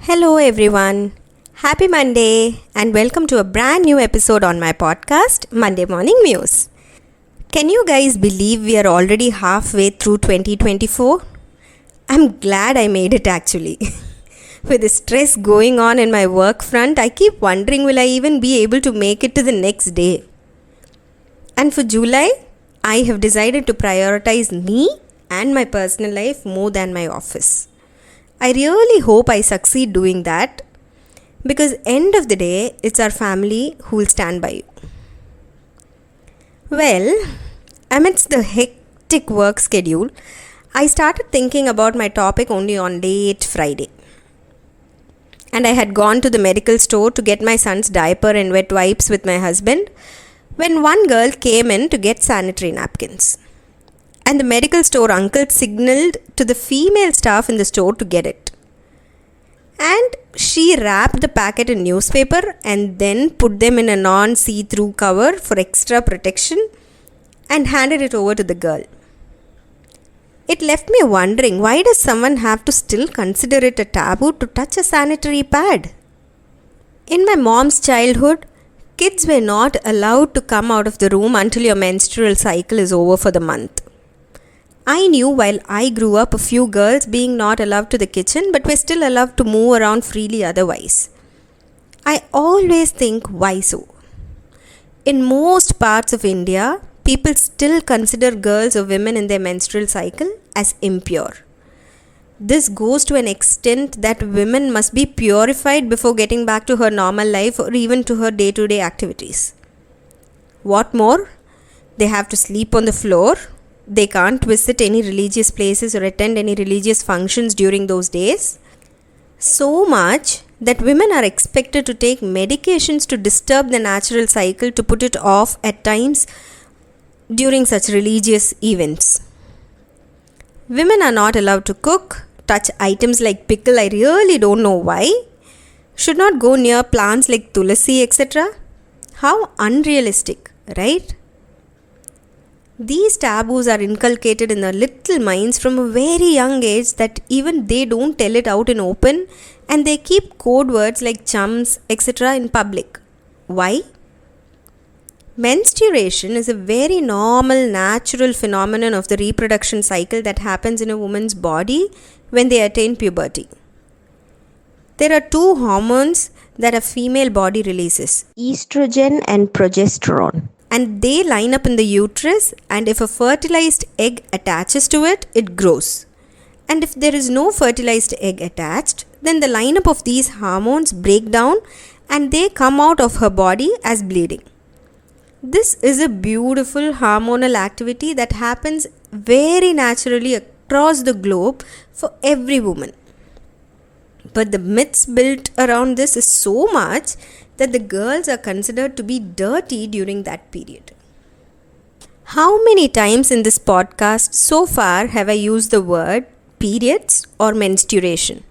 Hello everyone. Happy Monday and welcome to a brand new episode on my podcast, Monday Morning Muse. Can you guys believe we are already halfway through 2024? I'm glad I made it actually. With the stress going on in my work front, I keep wondering will I even be able to make it to the next day. And for July, I have decided to prioritize me and my personal life more than my office. I really hope I succeed doing that because end of the day, it's our family who will stand by you. Well, amidst the hectic work schedule, I started thinking about my topic only on late Friday. And I had gone to the medical store to get my son's diaper and wet wipes with my husband when one girl came in to get sanitary napkins. And the medical store uncle signaled to the female staff in the store to get it. And she wrapped the packet in newspaper and then put them in a non-see-through cover for extra protection and handed it over to the girl. It left me wondering, why does someone have to still consider it a taboo to touch a sanitary pad? In my mom's childhood, kids were not allowed to come out of the room until your menstrual cycle is over for the month. I knew while I grew up a few girls being not allowed to the kitchen but were still allowed to move around freely otherwise. I always think, why so? In most parts of India, people still consider girls or women in their menstrual cycle as impure. This goes to an extent that women must be purified before getting back to her normal life or even to her day-to-day activities. What more? They have to sleep on the floor. They can't visit any religious places or attend any religious functions during those days. So much that women are expected to take medications to disturb the natural cycle to put it off at times during such religious events. Women are not allowed to cook, touch items like pickle, I really don't know why. Should not go near plants like tulasi, etc. How unrealistic, right? These taboos are inculcated in their little minds from a very young age that even they don't tell it out in open and they keep code words like chums, etc. in public. Why? Menstruation is a very normal, natural phenomenon of the reproduction cycle that happens in a woman's body when they attain puberty. There are two hormones that a female body releases, estrogen and progesterone. And they line up in the uterus, and if a fertilized egg attaches to it, it grows. And if there is no fertilized egg attached, then the lineup of these hormones break down and they come out of her body as bleeding. This is a beautiful hormonal activity that happens very naturally across the globe for every woman. But the myths built around this is so much that the girls are considered to be dirty during that period. How many times in this podcast so far have I used the word periods or menstruation?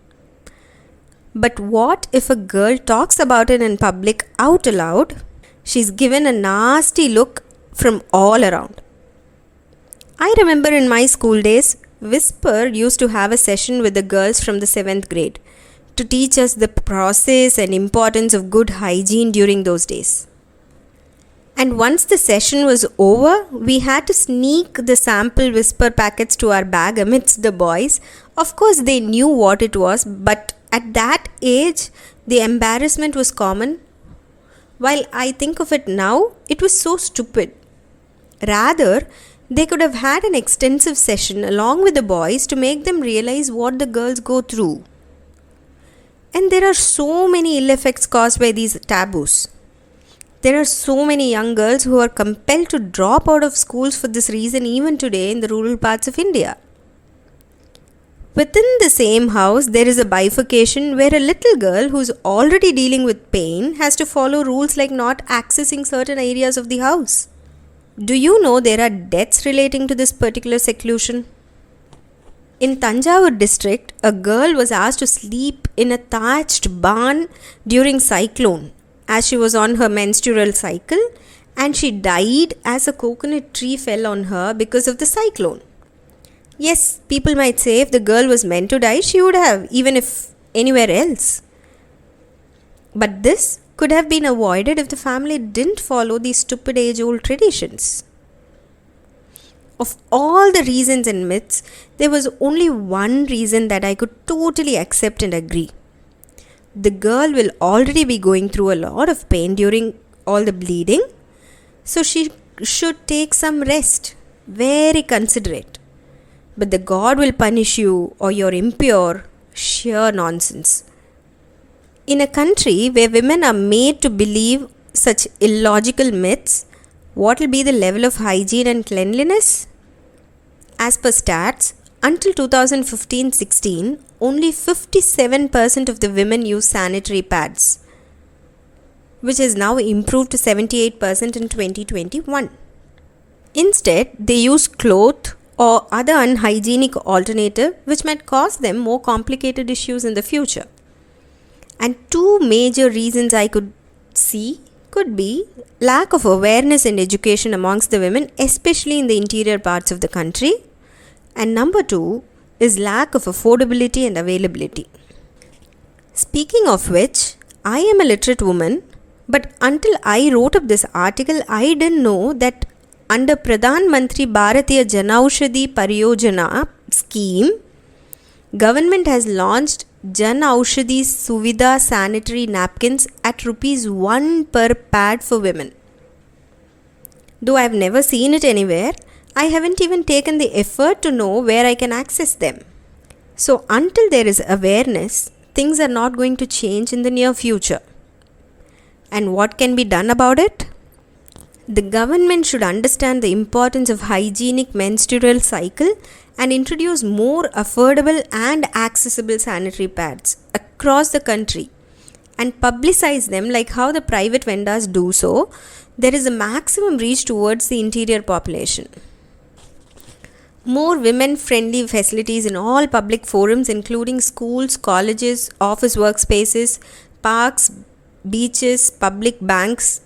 But what if a girl talks about it in public out aloud? She's given a nasty look from all around. I remember in my school days, Whisper used to have a session with the girls from the 7th grade to teach us the process and importance of good hygiene during those days. And once the session was over, we had to sneak the sample Whisper packets to our bag amidst the boys. Of course, they knew what it was, but at that age, the embarrassment was common. While I think of it now, it was so stupid. Rather, they could have had an extensive session along with the boys to make them realize what the girls go through. And there are so many ill effects caused by these taboos. There are so many young girls who are compelled to drop out of schools for this reason even today in the rural parts of India. Within the same house, there is a bifurcation where a little girl who is already dealing with pain has to follow rules like not accessing certain areas of the house. Do you know there are deaths relating to this particular seclusion? In Tanjavur district, a girl was asked to sleep in a thatched barn during cyclone as she was on her menstrual cycle, and she died as a coconut tree fell on her because of the cyclone. Yes, people might say if the girl was meant to die, she would have, even if anywhere else. But this could have been avoided if the family didn't follow these stupid age-old traditions. Of all the reasons and myths, there was only one reason that I could totally accept and agree. The girl will already be going through a lot of pain during all the bleeding, so she should take some rest. Very considerate. But the God will punish you or you're impure. Sheer nonsense. In a country where women are made to believe such illogical myths, what will be the level of hygiene and cleanliness? As per stats, until 2015-16, only 57% of the women use sanitary pads, which has now improved to 78% in 2021. Instead, they use cloth or other unhygienic alternative which might cause them more complicated issues in the future. And two major reasons I could see could be lack of awareness and education amongst the women, especially in the interior parts of the country. And number two is lack of affordability and availability. Speaking of which, I am a literate woman, but until I wrote up this article, I didn't know that under Pradhan Mantri Bharatiya Janaushadhi Pariyojana scheme, government has launched Jan Aushadhi Suvidha sanitary napkins at ₹1 per pad for women. Though I have never seen it anywhere, I haven't even taken the effort to know where I can access them. So until there is awareness, things are not going to change in the near future. And what can be done about it? The government should understand the importance of hygienic menstrual cycle and introduce more affordable and accessible sanitary pads across the country and publicize them like how the private vendors do so. There is a maximum reach towards the interior population. More women-friendly facilities in all public forums including schools, colleges, office workspaces, parks, beaches, public banks,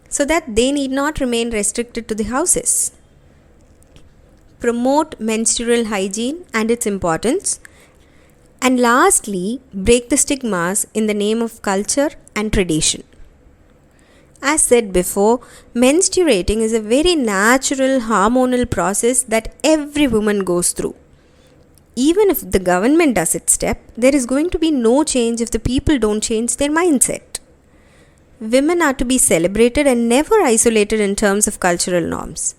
so that they need not remain restricted to the houses. Promote menstrual hygiene and its importance. And lastly, break the stigmas in the name of culture and tradition. As said before, menstruating is a very natural hormonal process that every woman goes through. Even if the government does its step, there is going to be no change if the people don't change their mindset. Women are to be celebrated and never isolated in terms of cultural norms.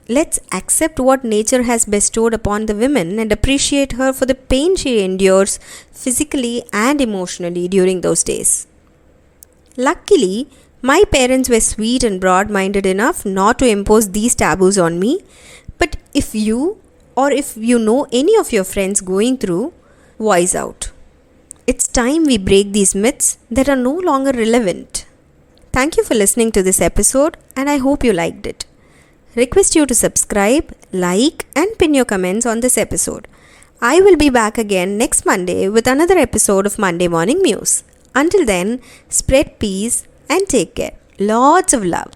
Let's accept what nature has bestowed upon the women and appreciate her for the pain she endures physically and emotionally during those days. Luckily, my parents were sweet and broad-minded enough not to impose these taboos on me. But if you or if you know any of your friends going through, voice out. It's time we break these myths that are no longer relevant. Thank you for listening to this episode and I hope you liked it. Request you to subscribe, like and pin your comments on this episode. I will be back again next Monday with another episode of Monday Morning Muse. Until then, spread peace and take care. Lots of love.